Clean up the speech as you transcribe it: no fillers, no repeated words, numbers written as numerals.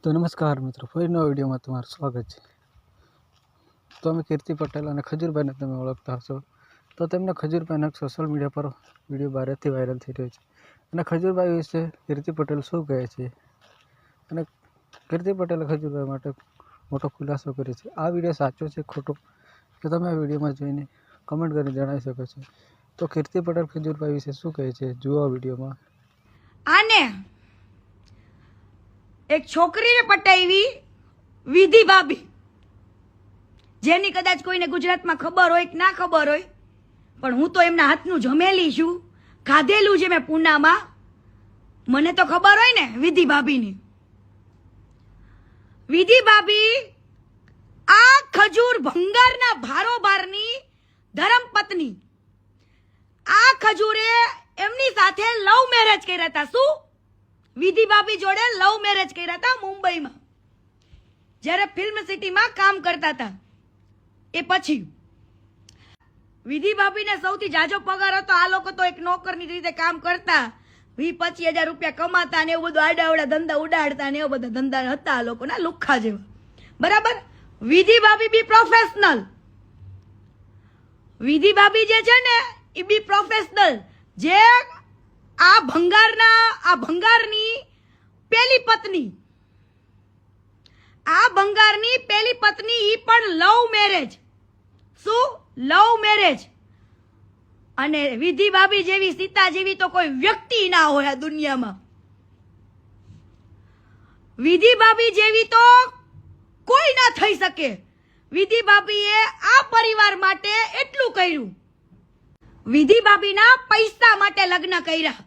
તો નમસ્કાર મિત્રો, ફરી નવા વિડીયોમાં તમારું સ્વાગત છે। તો અમે કીર્તિ પટેલ અને ખજૂરભાઈને તમે ઓળખતા હશો, તો તેમને ખજૂરભાઈના સોશિયલ મીડિયા પર વિડીયો ભારેથી વાયરલ થઈ રહ્યો છે અને ખજૂરભાઈ વિશે કીર્તિ પટેલ શું કહે છે અને કીર્તિ પટેલે ખજૂરભાઈ માટે મોટો ખુલાસો કર્યો છે। આ વિડીયો સાચો છે ખોટો કે તમે આ વિડીયોમાં જોઈને કમેન્ટ કરીને જણાવી શકો છો। તો કીર્તિ પટેલ ખજૂરભાઈ વિશે શું કહે છે જુઓ આ વિડીયોમાં। આને એક છોકરીને પટાવી વિધિ ભાભી, જેની કદાચ કોઈને ગુજરાતમાં ખબર હોય કે ના ખબર હોય, પણ હું તો એમના હાથનું જમેલી છું, ખાધેલું છે મેં પૂનામાં, મને તો ખબર હોય ને વિધિ ભાભીની। વિધિ ભાભી આ ખજૂર ભંગારના ભારોભારની ધર્મપત્ની। આ ખજૂરે એમની સાથે લવ મેરેજ કર્યા હતા। શું? વિધિ ભાભી જોડે લવ મેરેજ કર્યા હતા મુંબઈમાં, જ્યારે ફિલ્મ સિટીમાં કામ કરતા હતા। એ પછી વિધિ ભાભીને સૌથી જાજો પગાર હતો। આ લોકો તો એક નોકરની રીતે કામ કરતા, 20-25 હજાર રૂપિયા કમાતા ને એવું બધું આડાવડા ધંધા ઉડાડતા ને એવું બધા ધંધા હતા આ લોકોના, લુખ્ખા જેવા, બરાબર। વિધિ ભાભી બી પ્રોફેશનલ, વિધિ ભાભી જે છે ને એ બી પ્રોફેશનલ, જે આ ભંગારની પેલી પત્ની, આ ભંગારની પેલી પત્ની ઈ પણ લવ મેરેજ। શું? Love marriage. અને વિધિ ભાભી જેવી, સીતા જેવી તો કોઈ વ્યક્તિ ના હોય આ દુનિયામાં। વિધિ ભાભી જેવી તો કોઈ ના થઈ શકે। વિધિ ભાભીએ આ પરિવાર માટે એટલું કર્યું, વિધિ ભાભીના પૈસા માટે લગ્ન કર્યા।